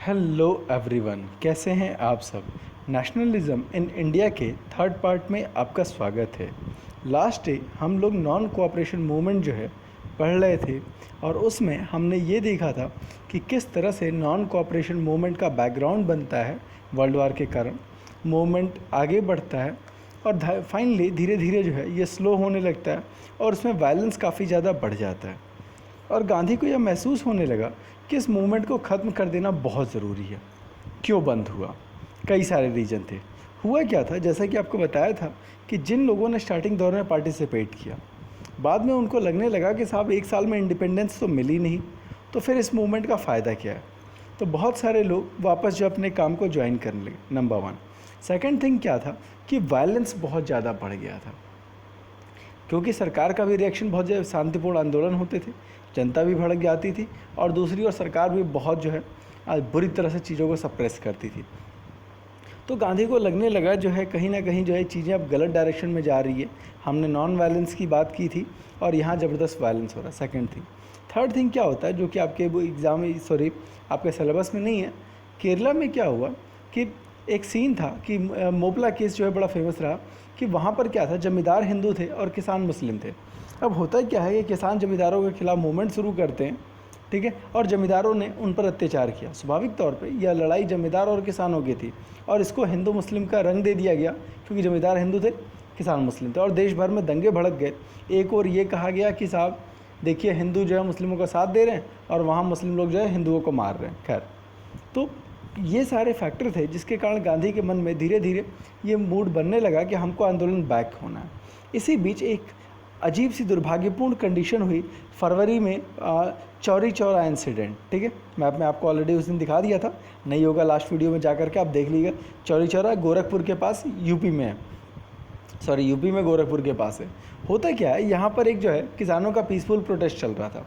Hello everyone, कैसे हैं आप सब। नेशनलिज्म इन इंडिया के थर्ड पार्ट में आपका स्वागत है। लास्ट डे हम लोग नॉन कोऑपरेशन मूवमेंट जो है पढ़ रहे थे और उसमें हमने ये देखा था कि किस तरह से नॉन कोऑपरेशन मूवमेंट का बैकग्राउंड बनता है। वर्ल्ड वार के कारण मूवमेंट आगे बढ़ता है और फाइनली धीरे धीरे जो है ये स्लो होने लगता है और उसमें वायलेंस काफ़ी ज़्यादा बढ़ जाता है। और गांधी को यह महसूस होने लगा कि इस मूवमेंट को ख़त्म कर देना बहुत ज़रूरी है। क्यों बंद हुआ? कई सारे रीज़न थे। हुआ क्या था, जैसा कि आपको बताया था कि जिन लोगों ने स्टार्टिंग दौर में पार्टिसिपेट किया, बाद में उनको लगने लगा कि साहब एक साल में इंडिपेंडेंस तो मिली नहीं, तो फिर इस मूवमेंट का फ़ायदा क्या है। तो बहुत सारे लोग वापस जो अपने काम को ज्वाइन करने लगे, नंबर वन। सेकेंड थिंग क्या था कि वायलेंस बहुत ज़्यादा बढ़ गया था, क्योंकि सरकार का भी रिएक्शन बहुत ज़्यादा, शांतिपूर्ण आंदोलन होते थे, जनता भी भड़क जाती थी और दूसरी ओर सरकार भी बहुत जो है बुरी तरह से चीज़ों को सप्रेस करती थी। तो गांधी को लगने लगा जो है कहीं ना कहीं जो है चीज़ें अब गलत डायरेक्शन में जा रही है। हमने नॉन वायलेंस की बात की थी और यहाँ ज़बरदस्त वायलेंस हो रहा है। Second thing. थर्ड थिंग क्या होता है जो कि आपके आपके सिलेबस में नहीं है। केरला में क्या हुआ कि एक सीन था कि मोपला केस जो है बड़ा फेमस रहा कि वहाँ पर क्या था, जमींदार हिंदू थे और किसान मुस्लिम थे। अब होता क्या है, ये किसान जमींदारों के खिलाफ मूवमेंट शुरू करते हैं, ठीक है, और जमींदारों ने उन पर अत्याचार किया। स्वाभाविक तौर पे यह लड़ाई जमींदार और किसानों की थी और इसको हिंदू मुस्लिम का रंग दे दिया गया, क्योंकि जमींदार हिंदू थे, किसान मुस्लिम थे, और देश भर में दंगे भड़क गए। एक और ये कहा गया कि साहब देखिए, हिंदू जो है मुस्लिमों का साथ दे रहे हैं और वहाँ मुस्लिम लोग जो है हिंदुओं को मार रहे हैं। खैर, तो ये सारे फैक्टर थे जिसके कारण गांधी के मन में धीरे धीरे ये मूड बनने लगा कि हमको आंदोलन बैक होना है। इसी बीच एक अजीब सी दुर्भाग्यपूर्ण कंडीशन हुई फरवरी में, चौरी चौरा इंसिडेंट। ठीक है, मैप में आपको ऑलरेडी उस दिन दिखा दिया था, नहीं होगा लास्ट वीडियो में जा करके आप देख लीजिएगा। चौरी चौरा गोरखपुर के पास यूपी में है, यूपी में गोरखपुर के पास है। होता क्या है, यहाँ पर एक जो है किसानों का पीसफुल प्रोटेस्ट चल रहा था।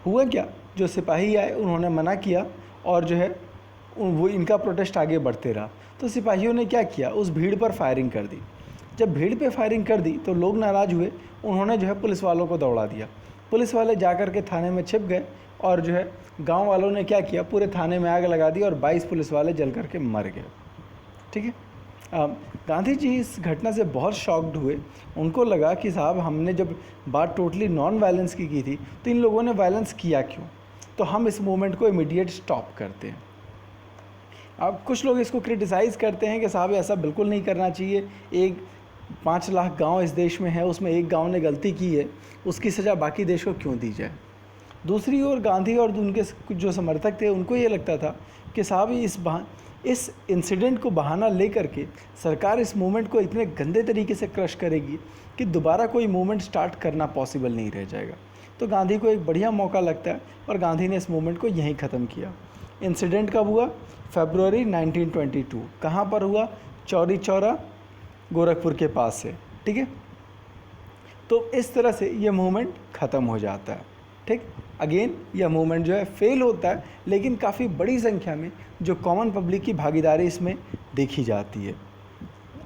हुआ क्या, जो सिपाही आए उन्होंने मना किया और जो है वो इनका प्रोटेस्ट आगे बढ़ते रहा। तो सिपाहियों ने क्या किया, उस भीड़ पर फायरिंग कर दी। जब भीड़ पे फायरिंग कर दी तो लोग नाराज़ हुए, उन्होंने जो है पुलिस वालों को दौड़ा दिया। पुलिस वाले जाकर के थाने में छिप गए और जो है गांव वालों ने क्या किया, पूरे थाने में आग लगा दी और 22 पुलिस वाले जल करके मर गए। ठीक है, गांधी जी इस घटना से बहुत शॉक्ड हुए। उनको लगा कि साहब हमने जब बात टोटली नॉन वायलेंस की थी तो इन लोगों ने वायलेंस किया क्यों, तो हम इस मूवमेंट को इमीडिएट स्टॉप करते हैं। अब कुछ लोग इसको क्रिटिसाइज़ करते हैं कि साहब ऐसा बिल्कुल नहीं करना चाहिए, एक 5 लाख गांव इस देश में है, उसमें एक गांव ने गलती की है, उसकी सज़ा बाकी देश को क्यों दी जाए। दूसरी ओर गांधी और उनके कुछ जो समर्थक थे उनको ये लगता था कि साहब इस इंसिडेंट को बहाना ले करके सरकार इस मूवमेंट को इतने गंदे तरीके से क्रश करेगी कि दोबारा कोई मूवमेंट स्टार्ट करना पॉसिबल नहीं रह जाएगा। तो गांधी को एक बढ़िया मौका लगता है और गांधी ने इस मूवमेंट को यहीं ख़त्म किया। इंसिडेंट कब हुआ? फरवरी 1922। कहाँ पर हुआ? चौरी चौरा गोरखपुर के पास से। ठीक है, तो इस तरह से ये मूवमेंट ख़त्म हो जाता है। ठीक, अगेन यह मूवमेंट जो है फेल होता है, लेकिन काफ़ी बड़ी संख्या में जो कॉमन पब्लिक की भागीदारी इसमें देखी जाती है।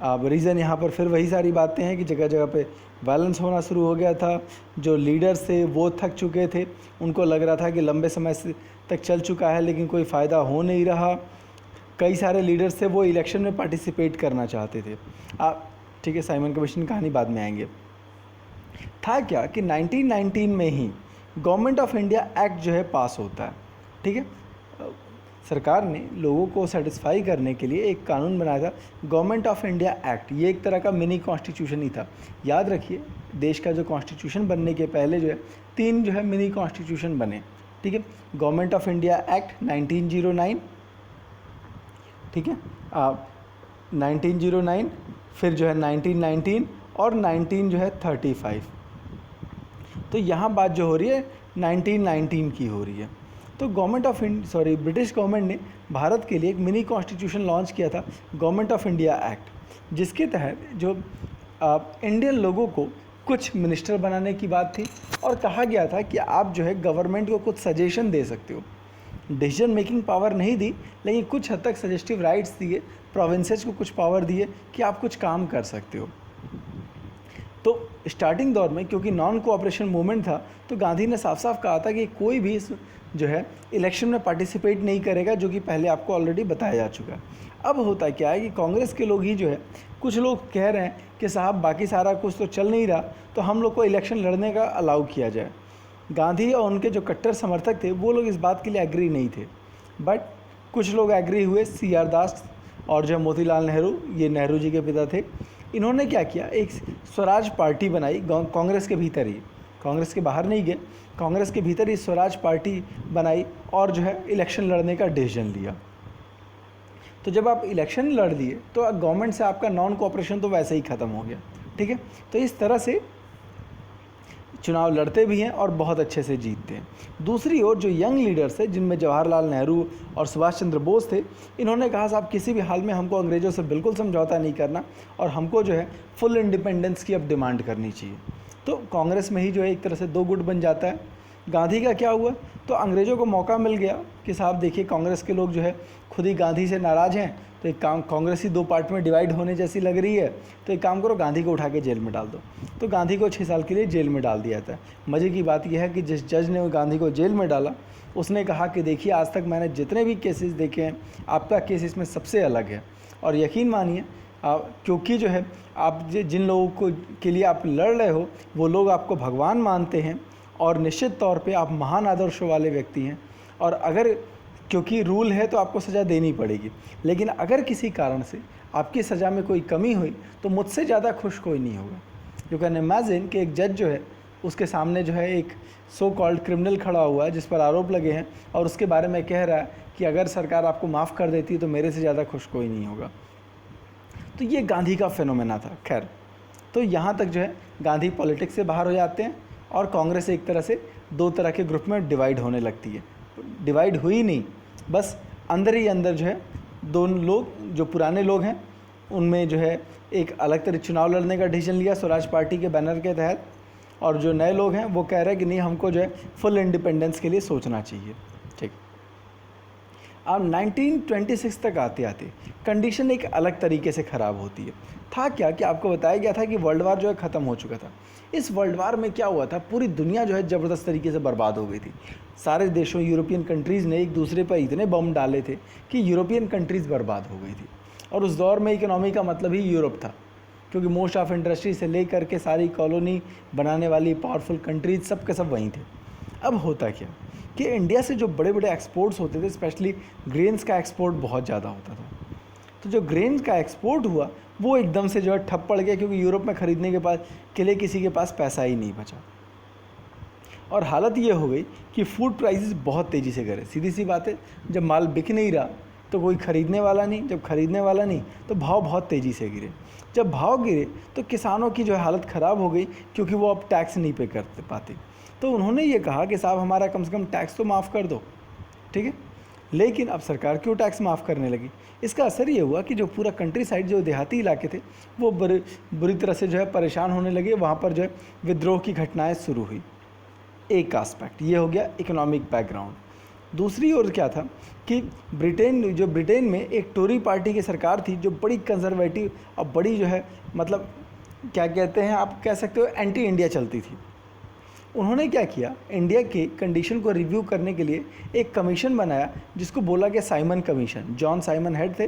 अब रीज़न यहाँ पर फिर वही सारी बातें हैं कि जगह जगह पे वायलेंस होना शुरू हो गया था। जो लीडर्स थे वो थक चुके थे, उनको लग रहा था कि लंबे समय से तक चल चुका है लेकिन कोई फ़ायदा हो नहीं रहा। कई सारे लीडर्स थे वो इलेक्शन में पार्टिसिपेट करना चाहते थे। ठीक है, साइमन कमीशन कहानी बाद में आएंगे। था क्या कि 1919 में ही गवर्नमेंट ऑफ इंडिया एक्ट जो है पास होता है। ठीक है, सरकार ने लोगों को सेटिस्फाई करने के लिए एक कानून बनाया था, गवर्नमेंट ऑफ इंडिया एक्ट। ये एक तरह का मिनी कॉन्स्टिट्यूशन ही था। याद रखिए, देश का जो कॉन्स्टिट्यूशन बनने के पहले जो है 3 जो है मिनी कॉन्स्टिट्यूशन बने। ठीक है, गवर्नमेंट ऑफ इंडिया एक्ट 1909, ठीक है, 1909, फिर जो है 1919 और 19 जो है 35। तो यहाँ बात जो हो रही है 1919 की हो रही है। तो ब्रिटिश गवर्नमेंट ने भारत के लिए एक मिनी कॉन्स्टिट्यूशन लॉन्च किया था, गवर्नमेंट ऑफ इंडिया एक्ट, जिसके तहत जो इंडियन लोगों को कुछ मिनिस्टर बनाने की बात थी और कहा गया था कि आप जो है गवर्नमेंट को कुछ सजेशन दे सकते हो। डिसीजन मेकिंग पावर नहीं दी, लेकिन कुछ हद तक सजेस्टिव राइट्स दिए, प्रोविंसेस को कुछ पावर दिए कि आप कुछ काम कर सकते हो। तो स्टार्टिंग दौर में क्योंकि नॉन कोऑपरेशन मूवमेंट था, तो गांधी ने साफ साफ कहा था कि कोई भी इस जो है इलेक्शन में पार्टिसिपेट नहीं करेगा, जो कि पहले आपको ऑलरेडी बताया जा चुका है। अब होता क्या है कि कांग्रेस के लोग ही जो है, कुछ लोग कह रहे हैं कि साहब बाकी सारा कुछ तो चल नहीं रहा, तो हम लोग को इलेक्शन लड़ने का अलाउ किया जाए। गांधी और उनके जो कट्टर समर्थक थे वो लोग इस बात के लिए एग्री नहीं थे, बट कुछ लोग एग्री हुए। CR दास और जो मोतीलाल नेहरू, ये नेहरू जी के पिता थे, इन्होंने क्या किया, एक स्वराज पार्टी बनाई कांग्रेस के भीतर ही, कांग्रेस के बाहर नहीं गए, कांग्रेस के भीतर ही स्वराज पार्टी बनाई और जो है इलेक्शन लड़ने का डिसीजन लिया। तो जब आप इलेक्शन लड़ लिए तो गवर्नमेंट से आपका नॉन कोऑपरेशन तो वैसे ही ख़त्म हो गया, ठीक है। तो इस तरह से चुनाव लड़ते भी हैं और बहुत अच्छे से जीतते हैं। दूसरी ओर जो यंग लीडर्स हैं, जिनमें जवाहरलाल नेहरू और सुभाष चंद्र बोस थे, इन्होंने कहा साहब किसी भी हाल में हमको अंग्रेज़ों से बिल्कुल समझौता नहीं करना और हमको जो है फुल इंडिपेंडेंस की अब डिमांड करनी चाहिए। तो कांग्रेस में ही जो है एक तरह से दो गुट बन जाता है। गांधी का क्या हुआ, तो अंग्रेज़ों को मौका मिल गया कि साहब देखिए कांग्रेस के लोग जो है खुद ही गांधी से नाराज़ हैं, तो एक काम, कांग्रेस ही दो पार्ट में डिवाइड होने जैसी लग रही है, तो एक काम करो गांधी को उठा के जेल में डाल दो। तो गांधी को 6 साल के लिए जेल में डाल दिया था। मज़े की बात यह है कि जिस जज ने गांधी को जेल में डाला, उसने कहा कि देखिए आज तक मैंने जितने भी केसेस देखे हैं, आपका केस इसमें सबसे अलग है। और यकीन मानिए क्योंकि जो है आप जिन लोगों को के लिए आप लड़ रहे हो वो लोग आपको भगवान मानते हैं और निश्चित तौर पे आप महान आदर्शों वाले व्यक्ति हैं, और अगर क्योंकि रूल है तो आपको सज़ा देनी पड़ेगी, लेकिन अगर किसी कारण से आपकी सज़ा में कोई कमी हुई तो मुझसे ज़्यादा खुश कोई नहीं होगा। यू कैन इमेजिन कि एक जज जो है उसके सामने जो है एक सो कॉल्ड क्रिमिनल खड़ा हुआ है जिस पर आरोप लगे हैं, और उसके बारे में कह रहा है कि अगर सरकार आपको माफ़ कर देती है तो मेरे से ज़्यादा खुश कोई नहीं होगा। तो ये गांधी का फेनोमेना था। खैर, तो यहाँ तक जो है गांधी पॉलिटिक्स से बाहर हो जाते हैं और कांग्रेस एक तरह से दो तरह के ग्रुप में डिवाइड होने लगती है। डिवाइड हुई नहीं, बस अंदर ही अंदर जो है दोनों लोग, जो पुराने लोग हैं उनमें जो है एक अलग तरह चुनाव लड़ने का डिसीजन लिया स्वराज पार्टी के बैनर के तहत, और जो नए लोग हैं वो कह रहे हैं कि नहीं, हमको जो है फुल इंडिपेंडेंस के लिए सोचना चाहिए। ठीक, अब 1926 तक आते आते कंडीशन एक अलग तरीके से ख़राब होती है। था क्या कि आपको बताया गया था कि वर्ल्ड वार जो है ख़त्म हो चुका था। इस वर्ल्ड वार में क्या हुआ था, पूरी दुनिया जो है ज़बरदस्त तरीके से बर्बाद हो गई थी। सारे देशों, यूरोपियन कंट्रीज़ ने एक दूसरे पर इतने बम डाले थे कि यूरोपियन कंट्रीज़ बर्बाद हो गई थी। और उस दौर में इकोनॉमी का मतलब ही यूरोप था, क्योंकि मोस्ट ऑफ इंडस्ट्री से लेकर के सारी कॉलोनी बनाने वाली पावरफुल कंट्रीज सब के सब वहीं थे। अब होता क्या कि इंडिया से जो बड़े बड़े एक्सपोर्ट्स होते थे, स्पेशली ग्रेन्स का एक्सपोर्ट बहुत ज़्यादा होता था। तो जो ग्रेन्स का एक्सपोर्ट हुआ वो एकदम से जो है ठप पड़ गया, क्योंकि यूरोप में ख़रीदने के लिए किसी के पास पैसा ही नहीं बचा। और हालत ये हो गई कि फूड प्राइसेस बहुत तेज़ी से गिरे। सीधी सी बात है, जब माल बिक नहीं रहा तो कोई ख़रीदने वाला नहीं, जब ख़रीदने वाला नहीं तो भाव बहुत तेज़ी से गिरे। जब भाव गिरे तो किसानों की जो है हालत ख़राब हो गई, क्योंकि वो अब टैक्स नहीं पे कर पाते। तो उन्होंने ये कहा कि साहब हमारा कम से कम टैक्स तो माफ़ कर दो, ठीक है। लेकिन अब सरकार क्यों टैक्स माफ़ करने लगी? इसका असर ये हुआ कि जो पूरा कंट्री साइड, जो देहाती इलाके थे, वो बुरी तरह से जो है परेशान होने लगे। वहाँ पर जो है विद्रोह की घटनाएँ शुरू हुई। एक आस्पेक्ट ये हो गया इकोनॉमिक बैकग्राउंड। दूसरी ओर क्या था कि ब्रिटेन में एक टोरी पार्टी की सरकार थी, जो बड़ी कंजर्वेटिव और बड़ी जो है मतलब क्या कहते हैं, आप कह सकते हो एंटी इंडिया चलती थी। उन्होंने क्या किया, इंडिया के कंडीशन को रिव्यू करने के लिए एक कमीशन बनाया जिसको बोला गया Simon commission. John Simon head थे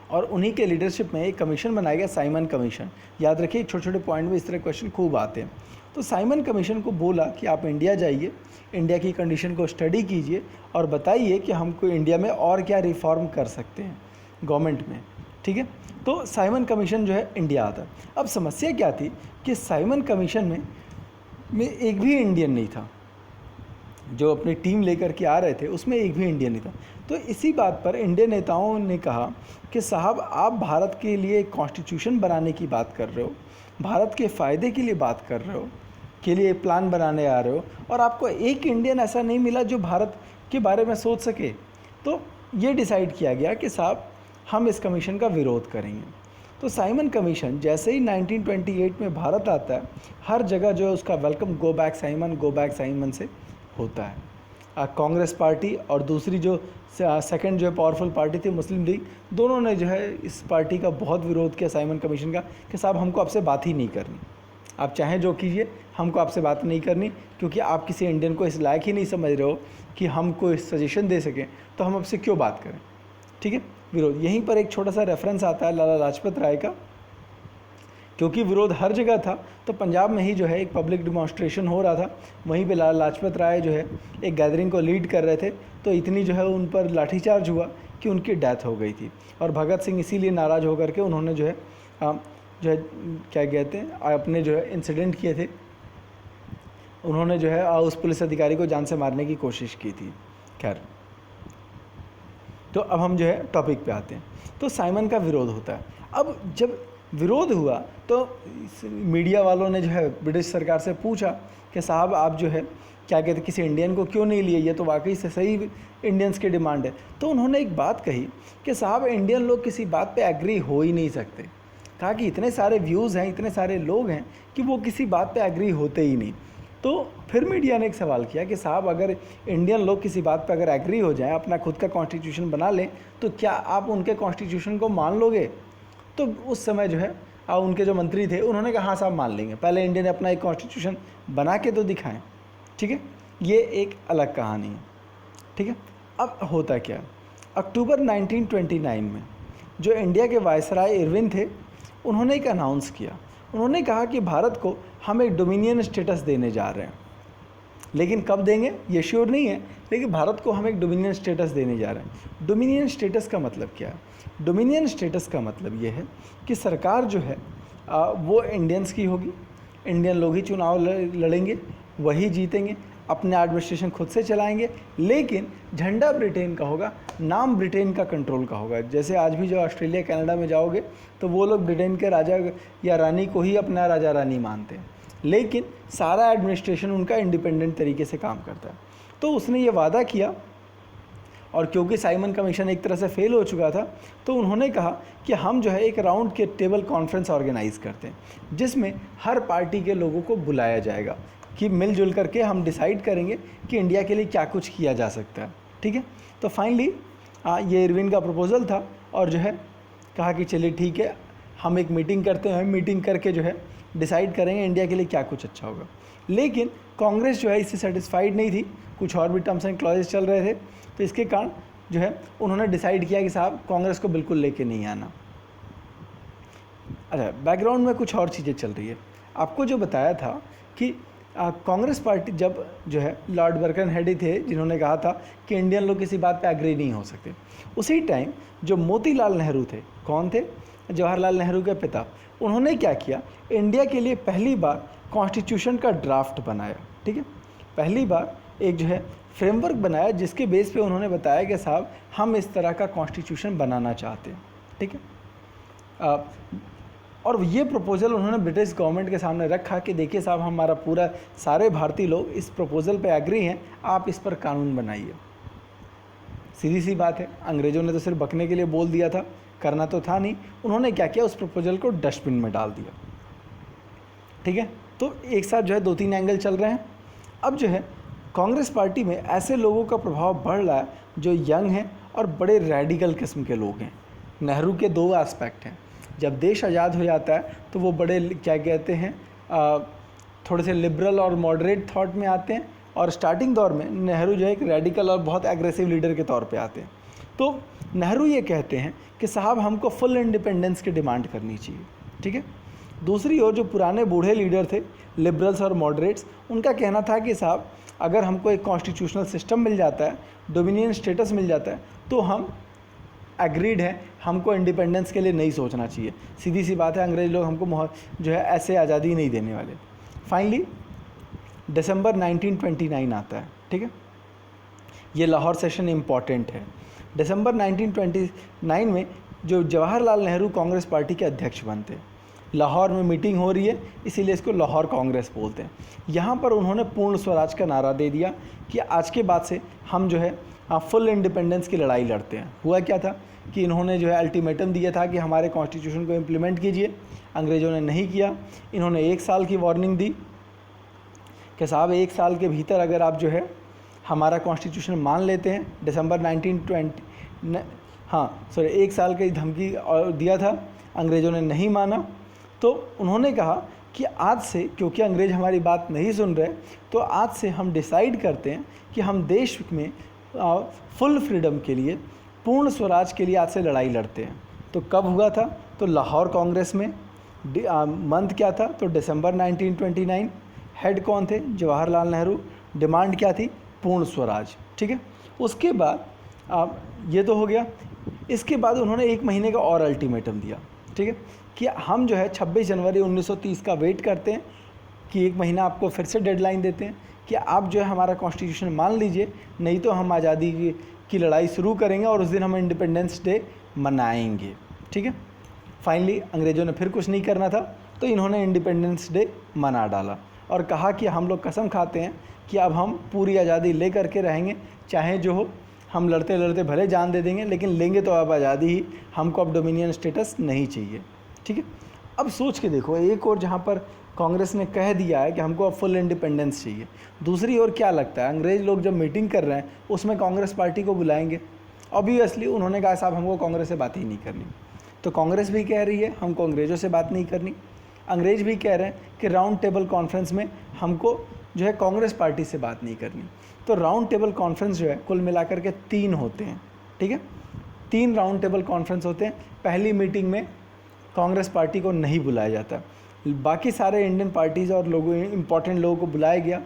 और उन्हीं के लीडरशिप में एक कमीशन बनाया गया, साइमन कमीशन। याद रखिए, छोटे छोटे पॉइंट में इस तरह क्वेश्चन खूब आते हैं। तो साइमन कमीशन को बोला कि आप इंडिया जाइए, इंडिया की कंडीशन को स्टडी कीजिए और बताइए कि हमको इंडिया में और क्या रिफॉर्म कर सकते हैं गवर्नमेंट में, ठीक है। तो साइमन कमीशन जो है इंडिया आता। अब समस्या क्या थी कि साइमन कमीशन में एक भी इंडियन नहीं था। जो अपनी टीम लेकर के आ रहे थे उसमें एक भी इंडियन नहीं था। तो इसी बात पर इंडियन नेताओं ने कहा कि साहब आप भारत के लिए कॉन्स्टिट्यूशन बनाने की बात कर रहे हो, भारत के फ़ायदे के लिए बात कर रहे हो, के लिए प्लान बनाने आ रहे हो, और आपको एक इंडियन ऐसा नहीं मिला जो भारत के बारे में सोच सके। तो ये डिसाइड किया गया कि साहब हम इस कमीशन का विरोध करेंगे। तो साइमन कमीशन जैसे ही 1928 में भारत आता है, हर जगह जो है उसका वेलकम गो बैक साइमन से होता है। कांग्रेस पार्टी और दूसरी जो सेकंड जो है पावरफुल पार्टी थी मुस्लिम लीग, दोनों ने जो है इस पार्टी का बहुत विरोध किया साइमन कमीशन का कि साहब हमको आपसे बात ही नहीं करनी। आप चाहें जो कीजिए, हमको आपसे बात नहीं करनी, क्योंकि आप किसी इंडियन को इस लायक ही नहीं समझ रहे हो कि हम कोई सजेशन दे सकें, तो हम आपसे क्यों बात करें। ठीक है, विरोध। यहीं पर एक छोटा सा रेफरेंस आता है लाला लाजपत राय का, क्योंकि विरोध हर जगह था, तो पंजाब में ही जो है एक पब्लिक डिमॉन्स्ट्रेशन हो रहा था, वहीं पे लाला लाजपत राय जो है एक गैदरिंग को लीड कर रहे थे, तो इतनी जो है उन पर लाठीचार्ज हुआ कि उनकी डेथ हो गई थी। और भगत सिंह इसीलिए नाराज़ होकर के उन्होंने जो है क्या कहते हैं अपने जो है इंसिडेंट किए थे, उन्होंने जो है उस पुलिस अधिकारी को जान से मारने की कोशिश की थी। खैर, तो अब हम जो है टॉपिक पे आते हैं। तो साइमन का विरोध होता है। अब जब विरोध हुआ तो मीडिया वालों ने जो है ब्रिटिश सरकार से पूछा कि साहब आप जो है क्या कहते हैं किसी इंडियन को क्यों नहीं लिए, ये तो वाकई से सही इंडियंस की डिमांड है। तो उन्होंने एक बात कही कि साहब इंडियन लोग किसी बात पे एग्री हो ही नहीं सकते। कहा कि इतने सारे व्यूज़ हैं, इतने सारे लोग हैं कि वो किसी बात पे एग्री होते ही नहीं। तो फिर मीडिया ने एक सवाल किया कि साहब अगर इंडियन लोग किसी बात पे अगर एग्री हो जाएं, अपना खुद का कॉन्स्टिट्यूशन बना लें, तो क्या आप उनके कॉन्स्टिट्यूशन को मान लोगे? तो उस समय जो है उनके जो मंत्री थे उन्होंने कहा हाँ साहब मान लेंगे, पहले इंडिया ने अपना एक कॉन्स्टिट्यूशन बना के तो दिखाएं। ठीक है, ये एक अलग कहानी है। ठीक है, अब होता क्या, अक्टूबर 1929 में जो इंडिया के वायसराय इरविन थे, उन्होंने एक अनाउंस किया। उन्होंने कहा कि भारत को हम एक डोमिनियन स्टेटस देने जा रहे हैं, लेकिन कब देंगे ये श्योर नहीं है, लेकिन भारत को हम एक डोमिनियन स्टेटस देने जा रहे हैं। डोमिनियन स्टेटस का मतलब क्या है? डोमिनियन स्टेटस का मतलब ये है कि सरकार जो है वो इंडियंस की होगी, इंडियन लोग ही चुनाव लड़ेंगे, वही जीतेंगे, अपने एडमिनिस्ट्रेशन खुद से चलाएंगे, लेकिन झंडा ब्रिटेन का होगा, नाम ब्रिटेन का कंट्रोल का होगा। जैसे आज भी जो ऑस्ट्रेलिया कनाडा में जाओगे तो वो लोग ब्रिटेन के राजा या रानी को ही अपना राजा रानी मानते हैं, लेकिन सारा एडमिनिस्ट्रेशन उनका इंडिपेंडेंट तरीके से काम करता है। तो उसने ये वादा किया, और क्योंकि साइमन कमीशन एक तरह से फेल हो चुका था, तो उन्होंने कहा कि हम जो है एक राउंड के टेबल कॉन्फ्रेंस ऑर्गेनाइज़ करते हैं, जिसमें हर पार्टी के लोगों को बुलाया जाएगा कि मिलजुल करके हम डिसाइड करेंगे कि इंडिया के लिए क्या कुछ किया जा सकता है। ठीक है, तो फाइनली ये इरविन का प्रपोज़ल था, और जो है कहा कि चलिए ठीक है, हम एक मीटिंग करते हैं, मीटिंग करके जो है डिसाइड करेंगे इंडिया के लिए क्या कुछ अच्छा होगा। लेकिन कांग्रेस जो है इससे सेटिस्फाइड नहीं थी, कुछ और भी टर्म्स एंड क्लॉजेस चल रहे थे, तो इसके कारण जो है उन्होंने डिसाइड किया कि साहब कांग्रेस को बिल्कुल लेके नहीं आना। अच्छा, बैकग्राउंड में कुछ और चीज़ें चल रही है। आपको जो बताया था कि कांग्रेस पार्टी जब जो है लॉर्ड बर्कनहेडी थे, जिन्होंने कहा था कि इंडियन लोग किसी बात पे एग्री नहीं हो सकते, उसी टाइम जो मोतीलाल नेहरू थे, कौन थे? जवाहरलाल नेहरू के पिता। उन्होंने क्या किया, इंडिया के लिए पहली बार कॉन्स्टिट्यूशन का ड्राफ्ट बनाया। ठीक है, पहली बार एक जो है फ्रेमवर्क बनाया, जिसके बेस पे उन्होंने बताया कि साहब हम इस तरह का कॉन्स्टिट्यूशन बनाना चाहते हैं। ठीक है, और ये प्रपोज़ल उन्होंने ब्रिटिश गवर्नमेंट के सामने रखा कि देखिए साहब हमारा पूरा सारे भारतीय लोग इस प्रपोज़ल पे एग्री हैं, आप इस पर कानून बनाइए। सीधी सी बात है, अंग्रेज़ों ने तो सिर्फ बकने के लिए बोल दिया था, करना तो था नहीं। उन्होंने क्या किया, उस प्रपोज़ल को डस्टबिन में डाल दिया। ठीक है, तो एक साथ जो है 2-3 एंगल चल रहे हैं। अब जो है कांग्रेस पार्टी में ऐसे लोगों का प्रभाव बढ़ रहा है जो यंग हैं और बड़े रेडिकल किस्म के लोग हैं। नेहरू के 2 एस्पेक्ट हैं। जब देश आज़ाद हो जाता है तो वो बड़े क्या कहते हैं थोड़े से लिबरल और मॉडरेट थॉट में आते हैं, और स्टार्टिंग दौर में नेहरू जो है एक रेडिकल और बहुत एग्रेसिव लीडर के तौर पे आते हैं। तो नेहरू ये कहते हैं कि साहब हमको फुल इंडिपेंडेंस की डिमांड करनी चाहिए। ठीक है, दूसरी ओर जो पुराने बूढ़े लीडर थे, लिबरल्स और मॉडरेट्स, उनका कहना था कि साहब अगर हमको एक कॉन्स्टिट्यूशनल सिस्टम मिल जाता है, डोमिनियन स्टेटस मिल जाता है, तो हम एग्रीड हैं, हमको इंडिपेंडेंस के लिए नहीं सोचना चाहिए। सीधी सी बात है, अंग्रेज लोग हमको जो है ऐसे आज़ादी नहीं देने वाले। फाइनली दिसंबर 1929 आता है। ठीक है, ये लाहौर सेशन इम्पॉर्टेंट है। दिसंबर 1929 में जो जवाहरलाल नेहरू कांग्रेस पार्टी के अध्यक्ष बनते हैं, लाहौर में मीटिंग हो रही है, इसीलिए इसको लाहौर कांग्रेस बोलते हैं। यहाँ पर उन्होंने पूर्ण स्वराज का नारा दे दिया कि आज के बाद से हम जो है फुल इंडिपेंडेंस की लड़ाई लड़ते हैं। हुआ क्या था कि इन्होंने जो है अल्टीमेटम दिया था कि हमारे कॉन्स्टिट्यूशन को इम्प्लीमेंट कीजिए, अंग्रेज़ों ने नहीं किया। इन्होंने 1 साल की वार्निंग दी कि साहब 1 साल के भीतर अगर आप जो है हमारा कॉन्स्टिट्यूशन मान लेते हैं। दिसंबर 1920 1 साल की धमकी दिया था, अंग्रेज़ों ने नहीं माना। तो उन्होंने कहा कि आज से, क्योंकि अंग्रेज हमारी बात नहीं सुन रहे, तो आज से हम डिसाइड करते हैं कि हम देश में फुल फ्रीडम के लिए, पूर्ण स्वराज के लिए आज से लड़ाई लड़ते हैं। तो कब हुआ था? तो लाहौर कांग्रेस में। मंथ क्या था? तो दिसंबर 1929। हेड कौन थे? जवाहरलाल नेहरू। डिमांड क्या थी? पूर्ण स्वराज। ठीक है, उसके बाद ये तो हो गया। इसके बाद उन्होंने 1 महीने का और अल्टीमेटम दिया। ठीक है, कि हम जो है 26 जनवरी 1930 का वेट करते हैं, कि 1 महीना आपको फिर से डेडलाइन देते हैं कि आप जो है हमारा कॉन्स्टिट्यूशन मान लीजिए, नहीं तो हम आज़ादी की लड़ाई शुरू करेंगे और उस दिन हम इंडिपेंडेंस डे मनाएंगे। ठीक है, फाइनली अंग्रेज़ों ने फिर कुछ नहीं करना था, तो इन्होंने इंडिपेंडेंस डे मना डाला और कहा कि हम लोग कसम खाते हैं कि अब हम पूरी आज़ादी ले करके रहेंगे, चाहे जो हो, हम लड़ते लड़ते भले जान दे देंगे, लेकिन लेंगे तो अब आज़ादी ही, हमको अब डोमिनियन स्टेटस नहीं चाहिए। ठीक है, अब सोच के देखो, एक और जहाँ पर कांग्रेस ने कह दिया है कि हमको अब फुल इंडिपेंडेंस चाहिए, दूसरी ओर क्या लगता है, अंग्रेज़ लोग जब मीटिंग कर रहे हैं उसमें कांग्रेस पार्टी को बुलाएंगे। ऑब्वियसली उन्होंने कहा साहब हमको कांग्रेस से बात ही नहीं करनी। तो कांग्रेस भी कह रही है हमको अंग्रेज़ों से बात नहीं करनी, अंग्रेज़ भी कह रहे हैं कि राउंड टेबल कॉन्फ्रेंस में हमको जो है कांग्रेस पार्टी से बात नहीं करनी। तो राउंड टेबल कॉन्फ्रेंस जो है कुल मिलाकर के 3 होते हैं। ठीक है, 3 राउंड टेबल कॉन्फ्रेंस होते हैं। पहली मीटिंग में कांग्रेस पार्टी को नहीं बुलाया जाता, बाकी सारे इंडियन पार्टीज़ और लोगों, इंपॉर्टेंट लोगों को बुलाया गया,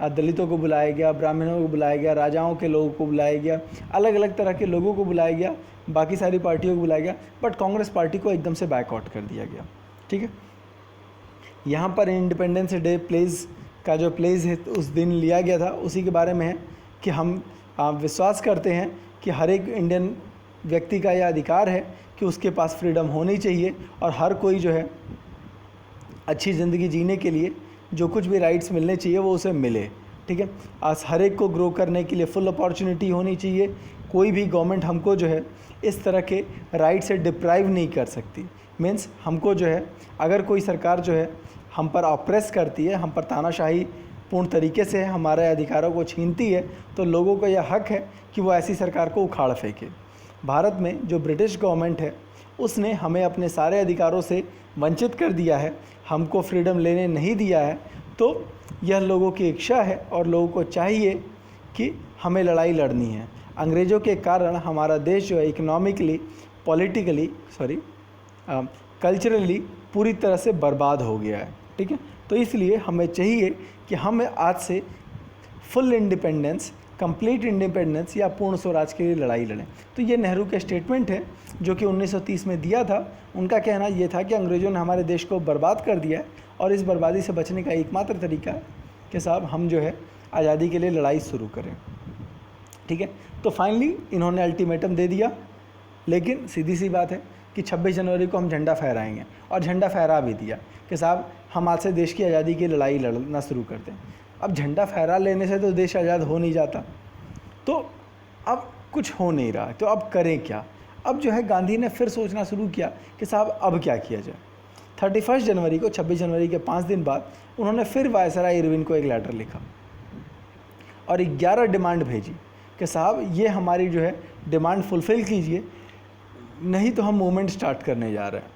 दलितों को बुलाया गया, ब्राह्मणों को बुलाया गया, राजाओं के लोगों को बुलाया गया, अलग अलग तरह के लोगों को बुलाया गया, बाकी सारी पार्टियों को बुलाया गया, बट कांग्रेस पार्टी को एकदम से बैकआउट कर दिया गया। ठीक है, यहाँ पर इंडिपेंडेंस डे प्लेज का जो प्लेज है उस दिन लिया गया था, उसी के बारे में है कि हम विश्वास करते हैं कि हर एक इंडियन व्यक्ति का यह अधिकार है कि उसके पास फ्रीडम होनी चाहिए और हर कोई जो है अच्छी ज़िंदगी जीने के लिए जो कुछ भी राइट्स मिलने चाहिए वो उसे मिले। ठीक है, आज हर एक को ग्रो करने के लिए फुल अपॉर्चुनिटी होनी चाहिए। कोई भी गवर्नमेंट हमको जो है इस तरह के राइट से डिप्राइव नहीं कर सकती। मीन्स हमको जो है, अगर कोई सरकार जो है हम पर ऑप्रेस करती है, हम पर तानाशाही पूर्ण तरीके से हमारे अधिकारों को छीनती है, तो लोगों का यह हक है कि वो ऐसी सरकार को उखाड़ फेंके। भारत में जो ब्रिटिश गवर्नमेंट है उसने हमें अपने सारे अधिकारों से वंचित कर दिया है, हमको फ्रीडम लेने नहीं दिया है। तो यह लोगों की इच्छा है और लोगों को चाहिए कि हमें लड़ाई लड़नी है। अंग्रेज़ों के कारण हमारा देश जो है इकोनॉमिकली, पॉलिटिकली, कल्चरली पूरी तरह से बर्बाद हो गया है। ठीक है, तो इसलिए हमें चाहिए कि हम आज से फुल इंडिपेंडेंस, कंप्लीट इंडिपेंडेंस या पूर्ण स्वराज के लिए लड़ाई लड़ें। तो ये नेहरू के स्टेटमेंट है जो कि 1930 में दिया था। उनका कहना ये था कि अंग्रेज़ों ने हमारे देश को बर्बाद कर दिया है और इस बर्बादी से बचने का एकमात्र तरीका है कि साहब हम जो है आज़ादी के लिए लड़ाई शुरू करें। ठीक है, तो फाइनली इन्होंने अल्टीमेटम दे दिया, लेकिन सीधी सी बात है कि 26 जनवरी को हम झंडा फहराएंगे, और झंडा फहरा भी दिया कि साहब हम आज से देश की आज़ादी की लड़ाई लड़ना शुरू करते हैं। अब झंडा फहरा लेने से तो देश आज़ाद हो नहीं जाता, तो अब कुछ हो नहीं रहा, तो अब करें क्या? अब जो है गांधी ने फिर सोचना शुरू किया कि साहब अब क्या किया जाए। 31 जनवरी को, 26 जनवरी के 5 दिन बाद उन्होंने फिर वायसराय इरविन को एक लेटर लिखा और 11 डिमांड भेजी कि साहब ये हमारी जो है डिमांड फुलफ़िल कीजिए, नहीं तो हम मूवमेंट स्टार्ट करने जा रहे हैं।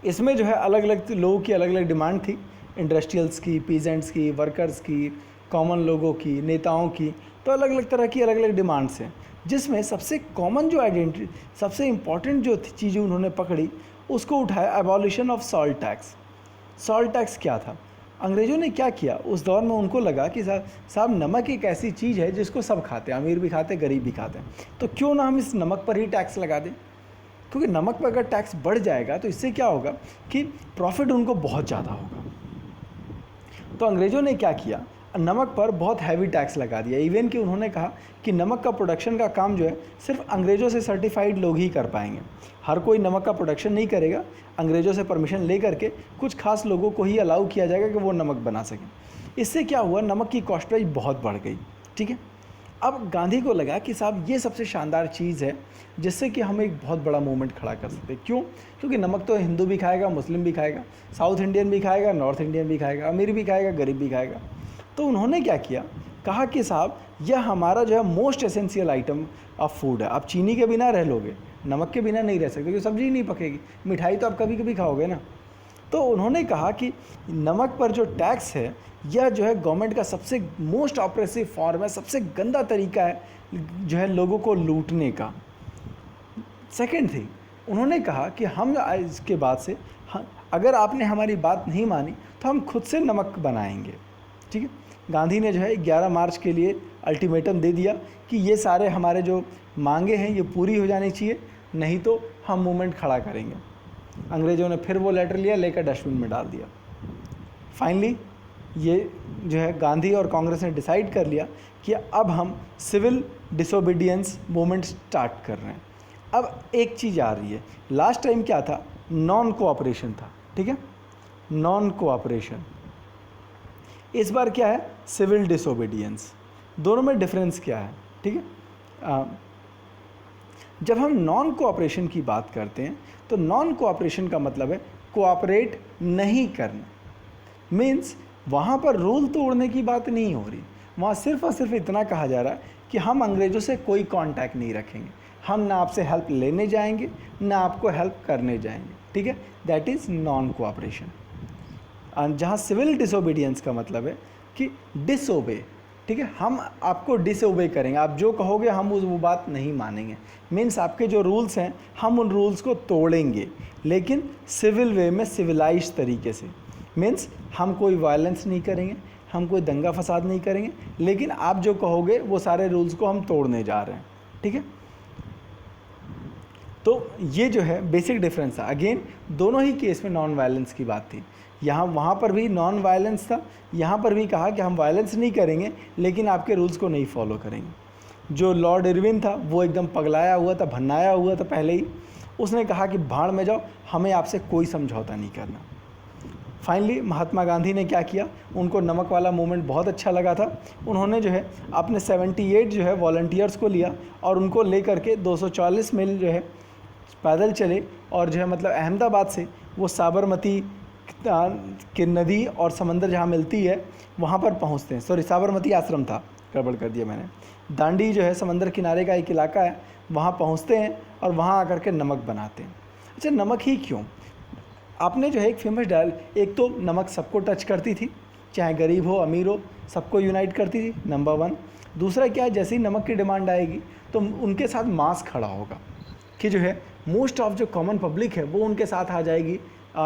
इसमें जो है अलग अलग लोगों की अलग अलग डिमांड थी, इंडस्ट्रियल्स की, पीजेंट्स की, वर्कर्स की, कॉमन लोगों की, नेताओं की, तो अलग अलग तरह की अलग अलग डिमांड्स हैं, जिसमें सबसे कॉमन जो आइडेंटिटी, सबसे इम्पॉर्टेंट जो चीज़ें उन्होंने पकड़ी उसको उठाया, abolition of salt tax. Salt tax क्या था? अंग्रेज़ों ने क्या किया उस दौर में, उनको लगा कि साहब नमक एक ऐसी चीज़ है जिसको सब खाते हैं, अमीर भी खाते हैं, गरीब भी खाते हैं, तो क्यों ना हम इस नमक पर ही टैक्स लगा दें। क्योंकि नमक पर अगर टैक्स बढ़ जाएगा तो इससे क्या होगा कि प्रॉफिट उनको बहुत ज़्यादा होगा। तो अंग्रेज़ों ने क्या किया, नमक पर बहुत हैवी टैक्स लगा दिया। इवन कि उन्होंने कहा कि नमक का प्रोडक्शन का काम जो है सिर्फ अंग्रेज़ों से सर्टिफाइड लोग ही कर पाएंगे, हर कोई नमक का प्रोडक्शन नहीं करेगा। अंग्रेज़ों से परमिशन ले करके कुछ खास लोगों को ही अलाउ किया जाएगा कि वो नमक बना सकें। इससे क्या हुआ, नमक की कॉस्ट प्राइस बहुत बढ़ गई। ठीक है, अब गांधी को लगा कि साहब ये सबसे शानदार चीज़ है जिससे कि हम एक बहुत बड़ा मूवमेंट खड़ा कर सकते हैं। क्यों? क्योंकि नमक तो हिंदू भी खाएगा, मुस्लिम भी खाएगा, साउथ इंडियन भी खाएगा, नॉर्थ इंडियन भी खाएगा, अमीर भी खाएगा, गरीब भी खाएगा। तो उन्होंने क्या किया, कहा कि साहब यह हमारा जो है most essential item of food है। आप चीनी के बिना रह लोगे, नमक के बिना नहीं रह सकते, क्योंकि सब्जी ही नहीं पकेगी। मिठाई तो आप कभी कभी खाओगे ना, तो उन्होंने कहा कि नमक पर जो टैक्स है यह जो है गवर्नमेंट का सबसे मोस्ट ऑपरेसिव फॉर्म है, सबसे गंदा तरीका है जो है लोगों को लूटने का। सेकेंड थिंग, उन्होंने कहा कि हम इसके बाद से अगर आपने हमारी बात नहीं मानी तो हम खुद से नमक बनाएंगे। ठीक है, गांधी ने जो है 11 मार्च के लिए अल्टीमेटम दे दिया कि ये सारे हमारे जो मांगे हैं ये पूरी हो जानी चाहिए, नहीं तो हम मूवमेंट खड़ा करेंगे। अंग्रेज़ों ने फिर वो लेटर लिया, लेकर डस्टबिन में डाल दिया। फाइनली ये जो है गांधी और कांग्रेस ने डिसाइड कर लिया कि अब हम सिविल डिसोबीडियंस मूवमेंट स्टार्ट कर रहे हैं। अब एक चीज़ आ रही है, लास्ट टाइम क्या था, नॉन कोऑपरेशन था। ठीक है, नॉन कोऑपरेशन, इस बार क्या है, सिविल डिसोबीडियंस। दोनों में डिफरेंस क्या है? ठीक है, जब हम नॉन कोऑपरेशन की बात करते हैं तो नॉन कोऑपरेशन का मतलब है कोऑपरेट नहीं करना। मीन्स वहाँ पर रूल तोड़ने की बात नहीं हो रही, वहाँ सिर्फ और सिर्फ इतना कहा जा रहा है कि हम अंग्रेज़ों से कोई कांटेक्ट नहीं रखेंगे, हम ना आपसे हेल्प लेने जाएंगे ना आपको हेल्प करने जाएंगे। ठीक है, दैट इज़ नॉन कोऑपरेशन। जहाँ सिविल डिसोबीडियंस का मतलब है कि डिसओबे। ठीक है, हम आपको डिसओबे करेंगे, आप जो कहोगे हम वो बात नहीं मानेंगे। मीन्स आपके जो रूल्स हैं हम उन रूल्स को तोड़ेंगे, लेकिन सिविल वे में, सिविलाइज तरीके से। मीन्स हम कोई वायलेंस नहीं करेंगे, हम कोई दंगा फसाद नहीं करेंगे, लेकिन आप जो कहोगे वो सारे रूल्स को हम तोड़ने जा रहे हैं। ठीक है, तो ये जो है बेसिक डिफरेंस है। अगेन दोनों ही केस में नॉन वायलेंस की बात थी, यहाँ वहाँ पर भी नॉन वायलेंस था, यहाँ पर भी कहा कि हम वायलेंस नहीं करेंगे लेकिन आपके रूल्स को नहीं फॉलो करेंगे। जो लॉर्ड इरविन था वो एकदम पगलाया हुआ था, भन्नाया हुआ था पहले ही, उसने कहा कि भाड़ में जाओ, हमें आपसे कोई समझौता नहीं करना। फाइनली महात्मा गांधी ने क्या किया, उनको नमक वाला मूवमेंट बहुत अच्छा लगा था, उन्होंने जो है अपने 78 जो है वॉलंटियर्स को लिया और उनको ले करके 240 मील जो है पैदल चले और जो है मतलब अहमदाबाद से वो साबरमती कि नदी और समंदर जहाँ मिलती है वहाँ पर पहुँचते हैं। सॉरी, साबरमती आश्रम था, गड़बड़ कर दिया मैंने। दांडी जो है समंदर किनारे का एक इलाका है, वहाँ पहुँचते हैं और वहाँ आकर के नमक बनाते हैं। अच्छा, नमक ही क्यों? आपने जो है एक फेमस डायल, एक तो नमक सबको टच करती थी, चाहे गरीब हो अमीर हो, सबको यूनाइट करती थी, नंबर 1। दूसरा क्या है, जैसे ही नमक की डिमांड आएगी तो उनके साथ मास खड़ा होगा कि जो है मोस्ट ऑफ जो कॉमन पब्लिक है वो उनके साथ आ जाएगी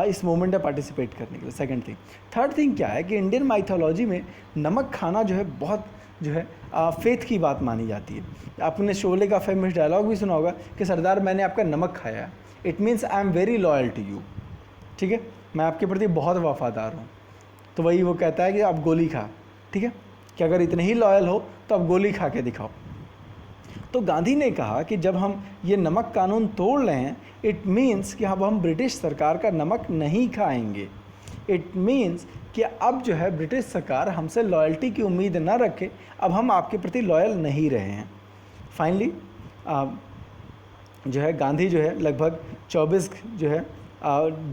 इस मूवमेंट में पार्टिसिपेट करने के लिए। Second thing. थर्ड थिंग क्या है कि इंडियन माइथोलॉजी में नमक खाना जो है बहुत जो है फेथ की बात मानी जाती है। आपने शोले का फेमस डायलॉग भी सुना होगा कि सरदार मैंने आपका नमक खाया, it means I am very loyal to you. ठीक है, मैं आपके प्रति बहुत वफादार हूँ। तो वही वो कहता है कि आप गोली खा, ठीक है, कि अगर इतने ही लॉयल हो तो आप गोली खा के दिखाओ। तो गांधी ने कहा कि जब हम ये नमक कानून तोड़ रहे हैं, इट मीन्स कि अब हम ब्रिटिश सरकार का नमक नहीं खाएंगे। इट मीन्स कि अब जो है ब्रिटिश सरकार हमसे लॉयल्टी की उम्मीद न रखे, अब हम आपके प्रति लॉयल नहीं रहे हैं। फाइनली जो है गांधी जो है लगभग 24 जो है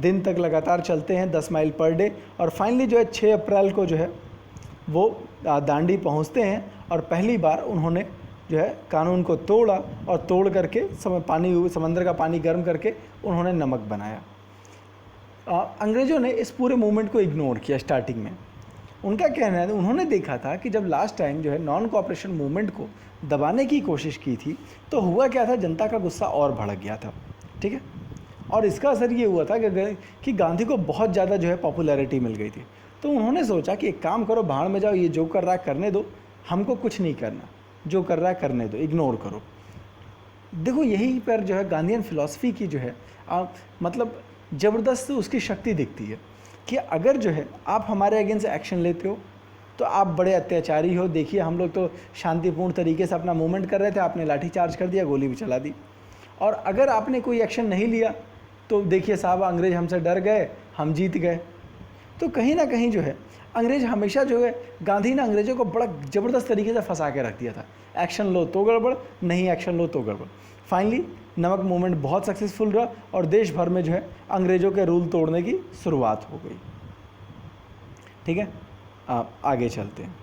दिन तक लगातार चलते हैं, 10 माइल पर डे, और फाइनली जो है 6 अप्रैल को जो है वो दांडी पहुंचते हैं और पहली बार उन्होंने जो है कानून को तोड़ा और तोड़ करके समंदर का पानी गर्म करके उन्होंने नमक बनाया। अंग्रेज़ों ने इस पूरे मूवमेंट को इग्नोर किया स्टार्टिंग में। उनका कहना है, उन्होंने देखा था कि जब लास्ट टाइम जो है नॉन कोऑपरेशन मूवमेंट को दबाने की कोशिश की थी तो हुआ क्या था, जनता का गुस्सा और भड़क गया था। ठीक है, और इसका असर ये हुआ था कि गांधी को बहुत ज़्यादा जो है पॉपुलैरिटी मिल गई थी। तो उन्होंने सोचा कि एक काम करो, भाड़ में जाओ, ये जो कर रहा है करने दो, हमको कुछ नहीं करना, जो कर रहा है करने दो, इग्नोर करो। देखो यही पर जो है गांधीयन फिलॉसफी की जो है मतलब ज़बरदस्त उसकी शक्ति दिखती है कि अगर जो है आप हमारे अगेंस्ट एक्शन लेते हो तो आप बड़े अत्याचारी हो। देखिए हम लोग तो शांतिपूर्ण तरीके से अपना मूवमेंट कर रहे थे, आपने लाठी चार्ज कर दिया, गोली भी चला दी। और अगर आपने कोई एक्शन नहीं लिया तो देखिए साहब, अंग्रेज़ हमसे डर गए, हम जीत गए। तो कहीं ना कहीं जो है अंग्रेज़ हमेशा जो है, गांधी ने अंग्रेज़ों को बड़ा ज़बरदस्त तरीके से फंसा के रख दिया था। एक्शन लो तो गड़बड़, नहीं एक्शन लो तो गड़बड़। फाइनली नमक मूवमेंट बहुत सक्सेसफुल रहा और देश भर में जो है अंग्रेज़ों के रूल तोड़ने की शुरुआत हो गई। ठीक है, आगे चलते हैं।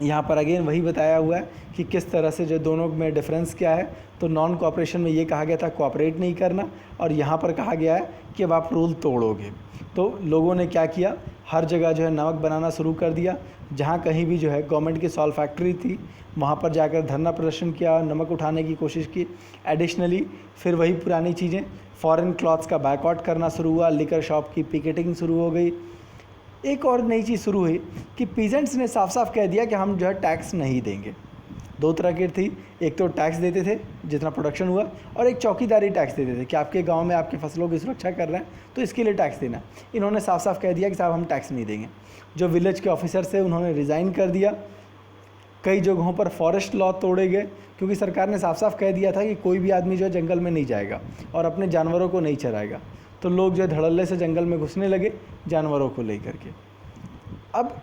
यहाँ पर अगेन वही बताया हुआ है कि किस तरह से जो दोनों में डिफरेंस क्या है। तो नॉन कोऑपरेशन में ये कहा गया था कोऑपरेट नहीं करना, और यहाँ पर कहा गया है कि अब आप रूल तोड़ोगे। तो लोगों ने क्या किया, हर जगह जो है नमक बनाना शुरू कर दिया। जहाँ कहीं भी जो है गवर्नमेंट की सॉल्ट फैक्ट्री थी वहाँ पर जाकर धरना प्रदर्शन किया, नमक उठाने की कोशिश की। एडिशनली फिर वही पुरानी चीज़ें, फॉरेन क्लॉथ्स का बायकॉट करना शुरू हुआ, लिकर शॉप की पिकेटिंग शुरू हो गई। एक और नई चीज़ शुरू हुई कि पीजेंट्स ने साफ साफ कह दिया कि हम जो है टैक्स नहीं देंगे। दो तरह की थी, एक तो टैक्स देते थे जितना प्रोडक्शन हुआ, और एक चौकीदारी टैक्स देते थे कि आपके गांव में आपकी फसलों की सुरक्षा कर रहे हैं तो इसके लिए टैक्स देना। इन्होंने साफ साफ कह दिया कि साहब हम टैक्स नहीं देंगे। जो विलेज के ऑफिसर थे उन्होंने रिज़ाइन कर दिया। कई जगहों पर फॉरेस्ट लॉ तोड़े गए क्योंकि सरकार ने साफ साफ कह दिया था कि कोई भी आदमी जो है जंगल में नहीं जाएगा और अपने जानवरों को नहीं चराएगा। तो लोग जो है धड़ल्ले से जंगल में घुसने लगे जानवरों को लेकर के। अब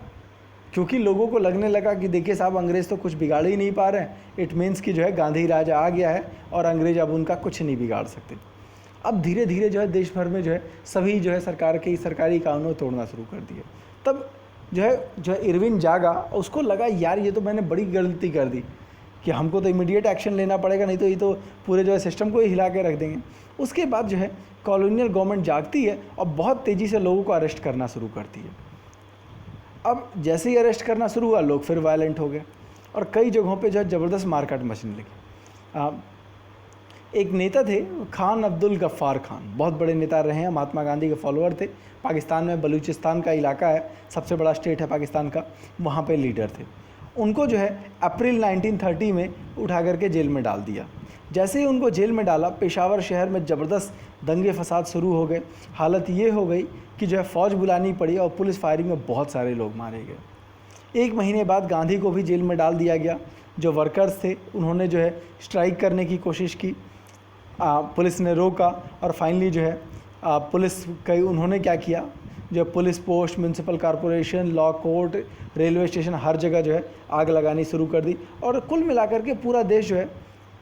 क्योंकि लोगों को लगने लगा कि देखिए साहब अंग्रेज़ तो कुछ बिगाड़ ही नहीं पा रहे हैं, इट मीन्स कि जो है गांधी राज आ गया है और अंग्रेज़ अब उनका कुछ नहीं बिगाड़ सकते। अब धीरे धीरे जो है देश भर में जो है सभी जो है सरकार के सरकारी कानून तोड़ना शुरू कर दिए। तब जो है इरविन जागा, उसको लगा यार ये तो मैंने बड़ी गलती कर दी कि हमको तो इमीडिएट एक्शन लेना पड़ेगा, नहीं तो ये तो पूरे जो है सिस्टम को ही हिला के रख देंगे। उसके बाद जो है कॉलोनियल गवर्नमेंट जागती है और बहुत तेज़ी से लोगों को अरेस्ट करना शुरू करती है। अब जैसे ही अरेस्ट करना शुरू हुआ लोग फिर वायलेंट हो गए और कई जगहों पे जो है ज़बरदस्त मारकाट मचने लगी। एक नेता थे खान अब्दुल गफ्फार खान, बहुत बड़े नेता रहे हैं, महात्मा गांधी के फॉलोअर थे। पाकिस्तान में बलूचिस्तान का इलाका है, सबसे बड़ा स्टेट है पाकिस्तान का, वहाँ पे लीडर थे। उनको जो है अप्रैल 1930 में उठा करके जेल में डाल दिया। जैसे ही उनको जेल में डाला पेशावर शहर में ज़बरदस्त दंगे फसाद शुरू हो गए। हालत ये हो गई कि जो है फ़ौज बुलानी पड़ी और पुलिस फायरिंग में बहुत सारे लोग मारे गए। एक महीने बाद गांधी को भी जेल में डाल दिया गया। जो वर्कर्स थे उन्होंने जो है स्ट्राइक करने की कोशिश की, पुलिस ने रोका और फाइनली जो है पुलिस कई उन्होंने क्या किया, जो police post, municipal corporation, law court, railway station, हर जगह जो है आग लगानी शुरू कर दी। और कुल मिलाकर के पूरा देश जो है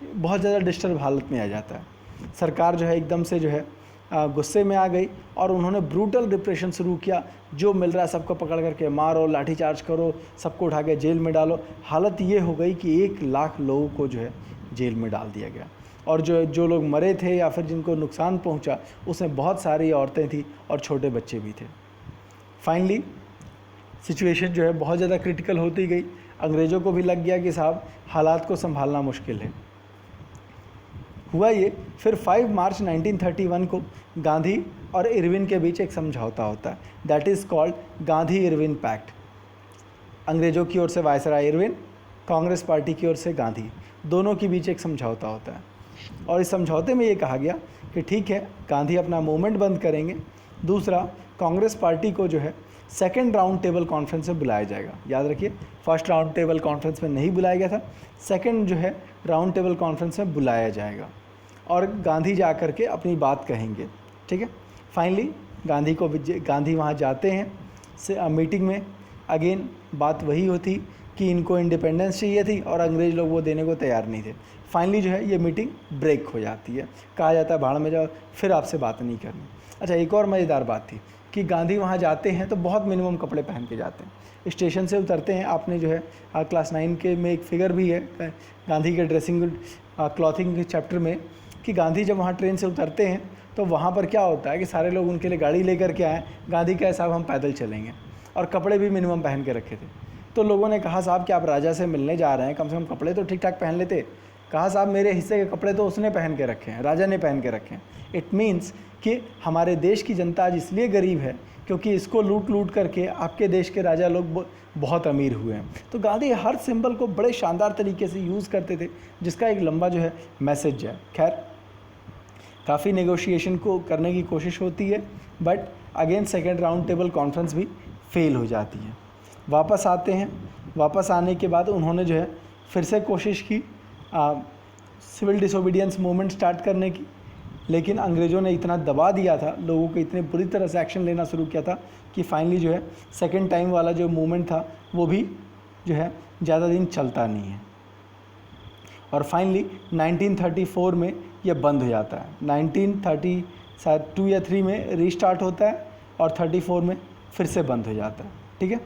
बहुत ज़्यादा डिस्टर्ब हालत में आ जाता है। सरकार जो है एकदम से जो है गुस्से में आ गई और उन्होंने ब्रूटल रिप्रेशन शुरू किया। जो मिल रहा है सबको पकड़ करके मारो, लाठीचार्ज करो, सबको उठा के जेल में डालो। हालत ये हो गई कि 1 लाख लोगों को जो है जेल में डाल दिया गया। और जो लोग मरे थे या फिर जिनको नुकसान पहुंचा उसमें बहुत सारी औरतें थी और छोटे बच्चे भी थे। फाइनली सिचुएशन जो है बहुत ज़्यादा क्रिटिकल होती गई। अंग्रेज़ों को भी लग गया कि साहब हालात को संभालना मुश्किल है। हुआ ये, फिर 5 मार्च 1931 को गांधी और इरविन के बीच एक समझौता होता है, that is called Gandhi Irwin pact. अंग्रेज़ों की ओर से वायसराय इरविन, कांग्रेस पार्टी की ओर से गांधी, दोनों के बीच एक समझौता होता है। और इस समझौते में ये कहा गया कि ठीक है गांधी अपना मूवमेंट बंद करेंगे, दूसरा कांग्रेस पार्टी को जो है सेकंड राउंड टेबल कॉन्फ्रेंस में बुलाया जाएगा। याद रखिए फर्स्ट राउंड टेबल कॉन्फ्रेंस में नहीं बुलाया गया था, सेकंड जो है राउंड टेबल कॉन्फ्रेंस में बुलाया जाएगा और गांधी जा कर के अपनी बात कहेंगे। ठीक है, फाइनली गांधी वहाँ जाते हैं मीटिंग में। अगेन बात वही होती कि इनको इंडिपेंडेंस चाहिए थी और अंग्रेज़ लोग वो देने को तैयार नहीं थे। फाइनली जो है ये मीटिंग ब्रेक हो जाती है, कहा जाता है भाड़ में जाओ, फिर आपसे बात नहीं करनी। अच्छा, एक और मज़ेदार बात थी कि गांधी वहाँ जाते हैं तो बहुत मिनिमम कपड़े पहन के जाते हैं। स्टेशन से उतरते हैं, आपने जो है क्लास 9 के में एक फिगर भी है गांधी के ड्रेसिंग क्लॉथिंग के चैप्टर में कि गांधी जब वहाँ ट्रेन से उतरते हैं तो वहाँ पर क्या होता है कि सारे लोग उनके लिए गाड़ी लेकर के आए। गांधी का साहब हम पैदल चलेंगे, और कपड़े भी मिनिमम पहन के रखे थे। तो लोगों ने कहा साहब कि आप राजा से मिलने जा रहे हैं, कम से कम कपड़े तो ठीक ठाक पहन लेते। कहा साहब मेरे हिस्से के कपड़े तो उसने पहन के रखे हैं, राजा ने पहन के रखे हैं। इट मीन्स कि हमारे देश की जनता आज इसलिए गरीब है क्योंकि इसको लूट लूट करके आपके देश के राजा लोग बहुत अमीर हुए हैं। तो गांधी हर सिंबल को बड़े शानदार तरीके से यूज़ करते थे जिसका एक लंबा जो है मैसेज है। खैर काफ़ी नेगोशिएशन को करने की कोशिश होती है, but again second round table conference भी फेल हो जाती है। वापस आते हैं, वापस आने के बाद उन्होंने जो है फिर से कोशिश की सिविल डिसोबीडियंस मूवमेंट स्टार्ट करने की, लेकिन अंग्रेज़ों ने इतना दबा दिया था, लोगों को इतने बुरी तरह से एक्शन लेना शुरू किया था कि फाइनली जो है सेकेंड टाइम वाला जो मूवमेंट था वो भी जो है ज़्यादा दिन चलता नहीं है और फाइनली 1934 में ये बंद हो जाता है। 1932 या 3 में रीस्टार्ट होता है और 34 में फिर से बंद हो जाता है। ठीक है,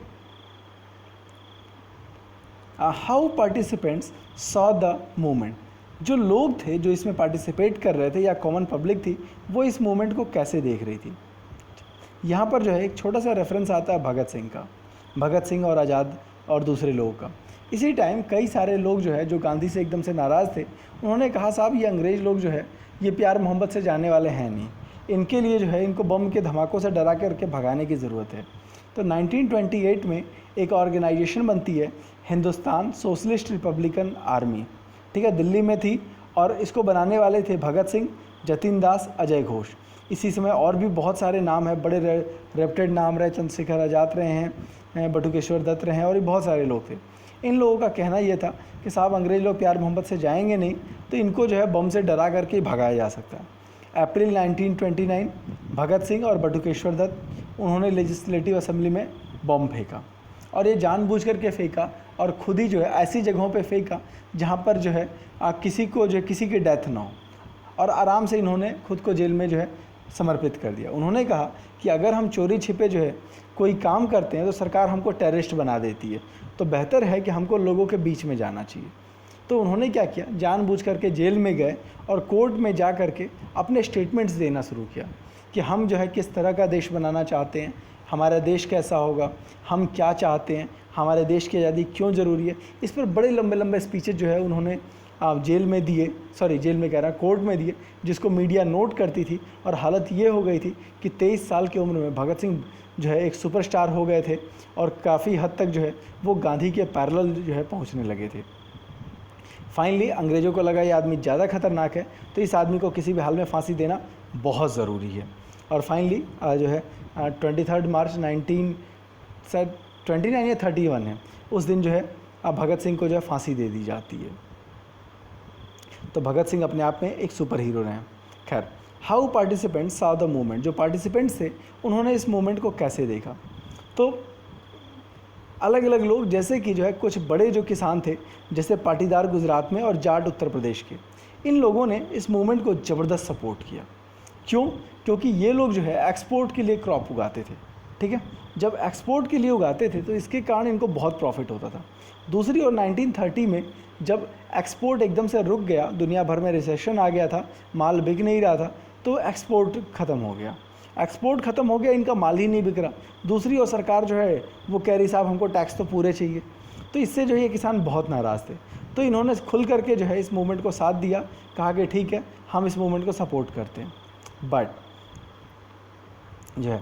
how participants saw the movement, जो लोग थे जो इसमें पार्टिसिपेट कर रहे थे या कॉमन पब्लिक थी, वो इस मूवमेंट को कैसे देख रही थी। यहाँ पर जो है एक छोटा सा रेफरेंस आता है भगत सिंह का, भगत सिंह और आज़ाद और दूसरे लोगों का। इसी टाइम कई सारे लोग जो है जो गांधी से एकदम से नाराज़ थे, उन्होंने कहा साहब ये अंग्रेज़ लोग जो है ये प्यार मोहब्बत से जाने वाले हैं नहीं, इनके लिए जो है इनको बम के धमाकों से डरा करके भगाने की ज़रूरत है। तो 1928 में एक ऑर्गेनाइजेशन बनती है, हिंदुस्तान सोशलिस्ट रिपब्लिकन आर्मी, ठीक है, दिल्ली में थी, और इसको बनाने वाले थे भगत सिंह, जतिन दास, अजय घोष। इसी समय और भी बहुत सारे नाम हैं, बड़े रेप्टेड नाम रहे, चंद्रशेखर आज़ाद रहे हैं, बटुकेश्वर दत्त रहे हैं, और भी बहुत सारे लोग थे। इन लोगों का कहना यह था कि साहब अंग्रेज़ लोग प्यार मोहब्बत से जाएंगे नहीं, तो इनको जो है बम से डरा करके ही भगाया जा सकता है। अप्रैल 1929 भगत सिंह और बटुकेश्वर दत्त उन्होंने लेजिस्लेटिव असेंबली में बम फेंका, और ये जानबूझ करके फेंका और खुद ही जो है ऐसी जगहों पे फेंका जहाँ पर जो है किसी को जो है किसी की डेथ ना हो, और आराम से इन्होंने खुद को जेल में जो है समर्पित कर दिया। उन्होंने कहा कि अगर हम चोरी छिपे जो है कोई काम करते हैं तो सरकार हमको टेररिस्ट बना देती है, तो बेहतर है कि हमको लोगों के बीच में जाना चाहिए। तो उन्होंने क्या किया, जानबूझ करके जेल में गए और कोर्ट में जा करके अपने स्टेटमेंट्स देना शुरू किया कि हम जो है किस तरह का देश बनाना चाहते हैं, हमारा देश कैसा होगा, हम क्या चाहते हैं, हमारे देश की आज़ादी क्यों ज़रूरी है। इस पर बड़े लंबे लंबे स्पीचेज जो है उन्होंने जेल में दिए, जेल में कह रहा कोर्ट में दिए, जिसको मीडिया नोट करती थी। और हालत ये हो गई थी कि 23 साल की उम्र में भगत सिंह जो है एक सुपरस्टार हो गए थे, और काफ़ी हद तक जो है वो गांधी के पैरेलल जो है पहुंचने लगे थे। फाइनली अंग्रेज़ों को लगा ये आदमी ज़्यादा खतरनाक है, तो इस आदमी को किसी भी हाल में फांसी देना बहुत ज़रूरी है। और फाइनली जो है 23 मार्च 29 या 31 है, उस दिन जो है भगत सिंह को जो है फांसी दे दी जाती है। तो भगत सिंह अपने आप में एक सुपर हीरो रहे हैं। खैर, how participants saw the movement, जो पार्टिसिपेंट्स थे उन्होंने इस मूवमेंट को कैसे देखा। तो अलग अलग लोग, जैसे कि जो है कुछ बड़े जो किसान थे, जैसे पाटीदार गुजरात में और जाट उत्तर प्रदेश के, इन लोगों ने इस मूवमेंट को ज़बरदस्त सपोर्ट किया। क्यों? क्योंकि ये लोग जो है एक्सपोर्ट के लिए क्रॉप उगाते थे, ठीक है। जब एक्सपोर्ट के लिए उगाते थे तो इसके कारण इनको बहुत प्रॉफिट होता था। दूसरी ओर 1930 में जब एक्सपोर्ट एकदम से रुक गया, दुनिया भर में रिसेशन आ गया था, माल बिक नहीं रहा था, तो एक्सपोर्ट ख़त्म हो गया। एक्सपोर्ट ख़त्म हो गया, इनका माल ही नहीं बिक रहा। दूसरी ओर सरकार जो है वो कह रही साहब हमको टैक्स तो पूरे चाहिए। तो इससे जो है ये किसान बहुत नाराज़ थे। तो इन्होंने खुल करके जो है इस मूवमेंट को साथ दिया, कहा कि ठीक है हम इस मूवमेंट को सपोर्ट करते हैं। बट जो है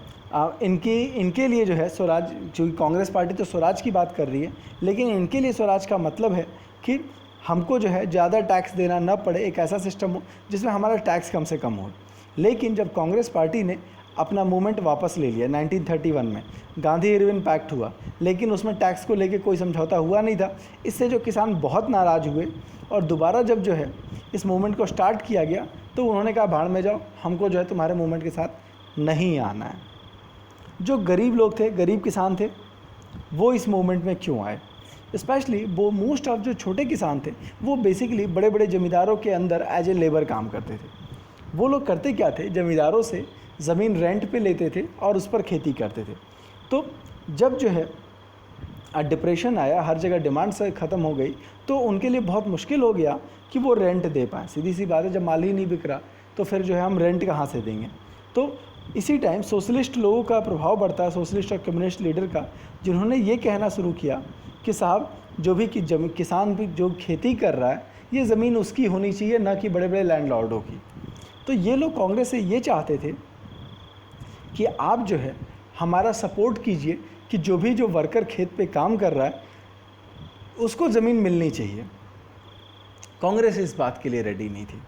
इनके लिए जो है स्वराज, जो कांग्रेस पार्टी तो स्वराज की बात कर रही है, लेकिन इनके लिए स्वराज का मतलब है कि हमको जो है ज़्यादा टैक्स देना न पड़े, एक ऐसा सिस्टम हो जिसमें हमारा टैक्स कम से कम हो। लेकिन जब कांग्रेस पार्टी ने अपना मूवमेंट वापस ले लिया 1931 में, गांधी इरविन पैक्ट हुआ, लेकिन उसमें टैक्स को लेके कोई समझौता हुआ नहीं था। इससे जो किसान बहुत नाराज़ हुए, और दोबारा जब जो है इस मूवमेंट को स्टार्ट किया गया तो उन्होंने कहा भाड़ में जाओ, हमको जो है तुम्हारे मूवमेंट के साथ नहीं आना है। जो गरीब लोग थे, गरीब किसान थे, वो इस मूवमेंट में क्यों आए? स्पेशली वो मोस्ट ऑफ जो छोटे किसान थे, वो बेसिकली बड़े बड़े ज़मींदारों के अंदर एज ए लेबर काम करते थे। वो लोग करते क्या थे, ज़मींदारों से ज़मीन रेंट पे लेते थे और उस पर खेती करते थे। तो जब जो है डिप्रेशन आया, हर जगह डिमांड से ख़त्म हो गई, तो उनके लिए बहुत मुश्किल हो गया कि वो रेंट दे पाएँ। सीधी सी बात है, जब माल ही नहीं बिक रहा तो फिर जो है हम रेंट कहाँ से देंगे। तो इसी टाइम सोशलिस्ट लोगों का प्रभाव बढ़ता है, सोशलिस्ट और कम्युनिस्ट लीडर का, जिन्होंने ये कहना शुरू किया कि साहब जो भी किसान भी जो खेती कर रहा है, ये ज़मीन उसकी होनी चाहिए, ना कि बड़े बड़े लैंडलॉर्डों की। तो ये लोग कांग्रेस से ये चाहते थे कि आप जो है हमारा सपोर्ट कीजिए कि जो वर्कर खेत पे काम कर रहा है उसको ज़मीन मिलनी चाहिए। कांग्रेस इस बात के लिए रेडी नहीं थी।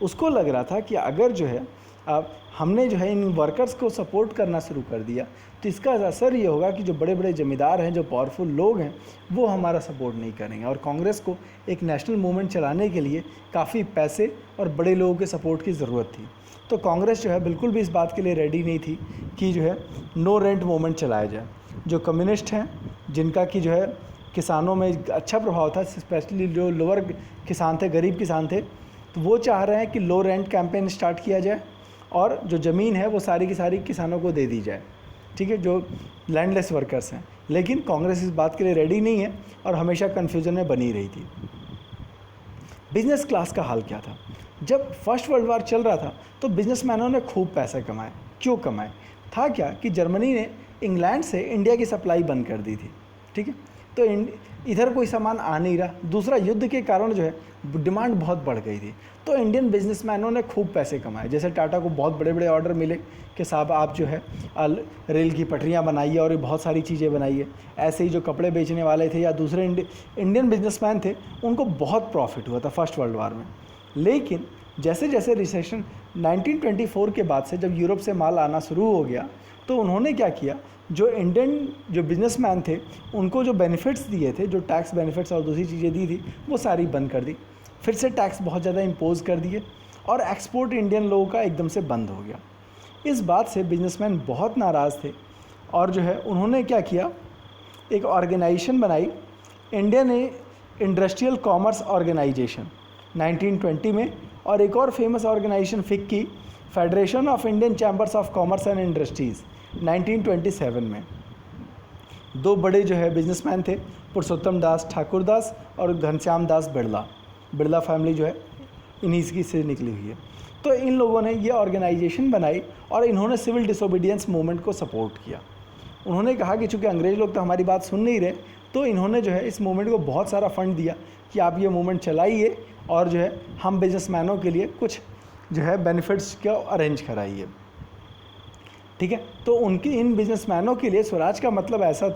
उसको लग रहा था कि अगर जो है अब हमने जो है इन वर्कर्स को सपोर्ट करना शुरू कर दिया तो इसका असर ये होगा कि जो बड़े बड़े ज़मींदार हैं, जो पावरफुल लोग हैं, वो हमारा सपोर्ट नहीं करेंगे। और कांग्रेस को एक नेशनल मूवमेंट चलाने के लिए काफ़ी पैसे और बड़े लोगों के सपोर्ट की ज़रूरत थी। तो कांग्रेस जो है बिल्कुल भी इस बात के लिए रेडी नहीं थी कि जो है नो रेंट मूवमेंट चलाया जाए। जो कम्युनिस्ट हैं, जिनका कि जो है किसानों में अच्छा प्रभाव था, स्पेशली जो लोअर किसान थे, गरीब किसान थे, तो वो चाह रहे हैं कि लो रेंट कैंपेन स्टार्ट किया जाए और जो ज़मीन है वो सारी की सारी किसानों को दे दी जाए, ठीक है, जो लैंडलेस वर्कर्स हैं। लेकिन कांग्रेस इस बात के लिए रेडी नहीं है और हमेशा कन्फ्यूजन में बनी रही थी। बिजनेस क्लास का हाल क्या था? जब फर्स्ट वर्ल्ड वॉर चल रहा था तो बिजनेसमैनों ने खूब पैसे कमाए। क्यों कमाए? था क्या कि जर्मनी ने इंग्लैंड से इंडिया की सप्लाई बंद कर दी थी, ठीक है। तो इधर कोई सामान आ नहीं रहा, दूसरा युद्ध के कारण जो है डिमांड बहुत बढ़ गई थी। तो इंडियन बिजनेसमैनों ने खूब पैसे कमाए। जैसे टाटा को बहुत बड़े बड़े ऑर्डर मिले कि साहब आप जो है रेल की पटरियां बनाइए और बहुत सारी चीज़ें बनाइए। ऐसे ही जो कपड़े बेचने वाले थे या दूसरे इंडियन बिजनेसमैन थे, उनको बहुत प्रॉफिट हुआ था फर्स्ट वर्ल्ड वॉर में। लेकिन जैसे जैसे रिसेशन 1924 के बाद से जब यूरोप से माल आना शुरू हो गया, तो उन्होंने क्या किया, जो इंडियन जो बिजनेसमैन थे उनको जो बेनिफिट्स दिए थे, जो टैक्स बेनिफिट्स और दूसरी चीज़ें दी थी, वो सारी बंद कर दी। फिर से टैक्स बहुत ज़्यादा इम्पोज कर दिए और एक्सपोर्ट इंडियन लोगों का एकदम से बंद हो गया। इस बात से बिजनेसमैन बहुत नाराज़ थे और जो है उन्होंने क्या किया, एक ऑर्गेनाइजेशन बनाई, इंडियन इंडस्ट्रियल कॉमर्स ऑर्गेनाइजेशन 1920 में, और एक और फेमस ऑर्गेनाइजेशन फिक की, federation of Indian chambers of commerce and industries 1927 में। दो बड़े जो है बिजनेसमैन थे, पुरुषोत्तम दास ठाकुरदास और घनश्याम दास बिड़ला फैमिली जो है इन्हीं की से निकली हुई है। तो इन लोगों ने ये ऑर्गेनाइजेशन बनाई और इन्होंने सिविल डिसोबीडियंस मूवमेंट को सपोर्ट किया। उन्होंने कहा कि चूँकि अंग्रेज़ लोग तो हमारी बात सुन नहीं रहे, तो इन्होंने जो है इस मूवमेंट को बहुत सारा फंड दिया कि आप ये मूवमेंट चलाइए और जो है हम बिजनेसमैनों के लिए कुछ जो है बेनिफिट्स को अरेंज कराइए, ठीक है। तो उनके इन बिजनेसमैनों के लिए स्वराज का मतलब ऐसा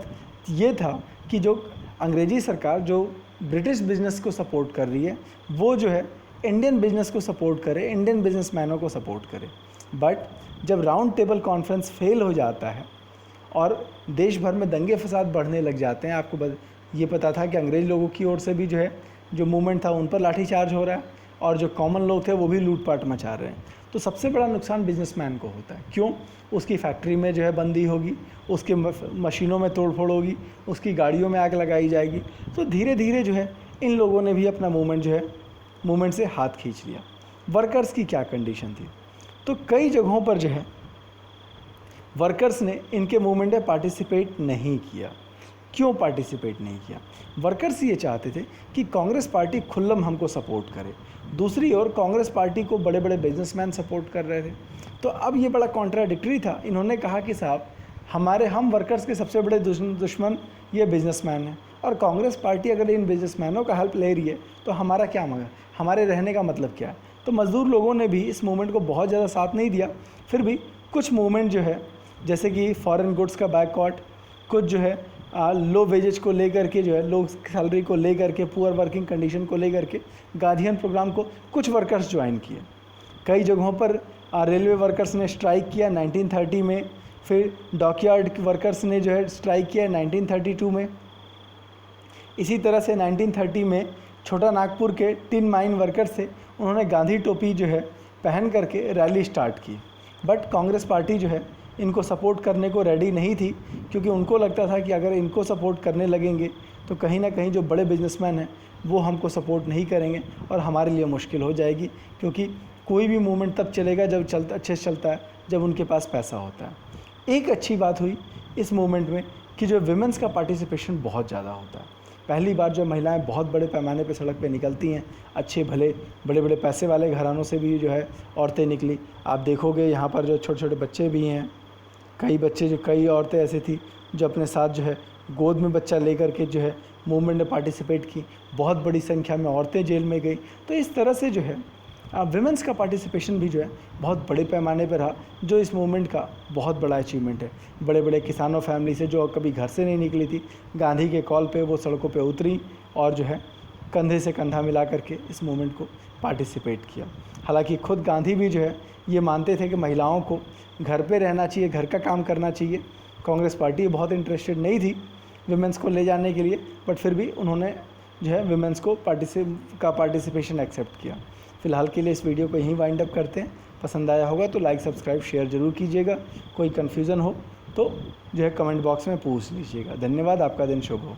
ये था कि जो अंग्रेजी सरकार जो ब्रिटिश बिजनेस को सपोर्ट कर रही है, वो जो है इंडियन बिजनेस को सपोर्ट करे, इंडियन बिजनेसमैनों को सपोर्ट करे। बट जब राउंड टेबल कॉन्फ्रेंस फेल हो जाता है और देश भर में दंगे फसाद बढ़ने लग जाते हैं, आपको ये पता था कि अंग्रेज़ लोगों की ओर से भी जो है जो मूवमेंट था उन पर लाठीचार्ज हो रहा है और जो कॉमन लोग थे वो भी लूटपाट मचा रहे हैं, तो सबसे बड़ा नुकसान बिजनेसमैन को होता है। क्यों? उसकी फैक्ट्री में जो है बंदी होगी, उसके मशीनों में तोड़फोड़ होगी, उसकी गाड़ियों में आग लगाई जाएगी। तो धीरे धीरे जो है इन लोगों ने भी अपना मूवमेंट से हाथ खींच लिया। वर्कर्स की क्या कंडीशन थी? तो कई जगहों पर जो है वर्कर्स ने इनके मूवमेंट में पार्टिसिपेट नहीं किया। क्यों पार्टिसिपेट नहीं किया? वर्कर्स ये चाहते थे कि कांग्रेस पार्टी खुल्लम हमको सपोर्ट करे, दूसरी ओर कांग्रेस पार्टी को बड़े बड़े बिजनेसमैन सपोर्ट कर रहे थे। तो अब ये बड़ा कॉन्ट्राडिक्टरी था। इन्होंने कहा कि साहब हम वर्कर्स के सबसे बड़े दुश्मन ये बिजनेसमैन हैं, और कांग्रेस पार्टी अगर इन बिजनेसमैनों का हेल्प ले रही है तो हमारा क्या हमारे रहने का मतलब क्या है? तो मज़दूर लोगों ने भी इस मूवमेंट को बहुत ज़्यादा साथ नहीं दिया। फिर भी कुछ मूवमेंट जो है, जैसे कि फॉरेन गुड्स का बैकआउट, कुछ जो है लो वेजेज को लेकर के, जो है लो सैलरी को लेकर के, पुअर वर्किंग कंडीशन को लेकर के गांधीयन प्रोग्राम को कुछ वर्कर्स ज्वाइन किए। कई जगहों पर रेलवे वर्कर्स ने स्ट्राइक किया 1930 में, फिर डॉकयार्ड वर्कर्स ने जो है स्ट्राइक किया 1932 में। इसी तरह से 1930 में छोटा नागपुर के टिन माइन वर्कर्स थे, उन्होंने गांधी टोपी जो है पहन करके रैली स्टार्ट की। बट कांग्रेस पार्टी जो है इनको सपोर्ट करने को रेडी नहीं थी, क्योंकि उनको लगता था कि अगर इनको सपोर्ट करने लगेंगे तो कहीं ना कहीं जो बड़े बिजनेसमैन हैं वो हमको सपोर्ट नहीं करेंगे और हमारे लिए मुश्किल हो जाएगी, क्योंकि कोई भी मूवमेंट तब चलेगा जब अच्छे से चलता है जब उनके पास पैसा होता है। एक अच्छी बात हुई इस मूवमेंट में कि जो विमेंस का पार्टिसिपेशन बहुत ज़्यादा होता है। पहली बार जो महिलाएं बहुत बड़े पैमाने पे सड़क पे निकलती हैं, अच्छे भले बड़े बड़े पैसे वाले घरानों से भी जो है औरतें निकली। आप देखोगे यहाँ पर जो छोटे छोटे बच्चे भी हैं, कई औरतें ऐसी थी जो अपने साथ जो है गोद में बच्चा लेकर के जो है मूवमेंट में पार्टिसिपेट की। बहुत बड़ी संख्या में औरतें जेल में गई। तो इस तरह से जो है विमेंस का पार्टिसिपेशन भी जो है बहुत बड़े पैमाने पर रहा, जो इस मूवमेंट का बहुत बड़ा अचीवमेंट है। बड़े बड़े किसानों फैमिली से जो कभी घर से नहीं निकली थी, गांधी के कॉल पे वो सड़कों पे उतरी और जो है कंधे से कंधा मिला करके इस मूवमेंट को पार्टिसिपेट किया। हालांकि खुद गांधी भी जो है ये मानते थे कि महिलाओं को घर पे रहना चाहिए, घर का काम करना चाहिए। कांग्रेस पार्टी बहुत इंटरेस्टेड नहीं थी विमेंस को ले जाने के लिए, बट फिर भी उन्होंने जो है विमेंस को पार्टिसिपेशन एक्सेप्ट किया। फ़िलहाल के लिए इस वीडियो को यहीं वाइंड अप करते हैं। पसंद आया होगा तो लाइक सब्सक्राइब शेयर ज़रूर कीजिएगा। कोई कन्फ्यूज़न हो तो जो है कमेंट बॉक्स में पूछ लीजिएगा। धन्यवाद। आपका दिन शुभ हो।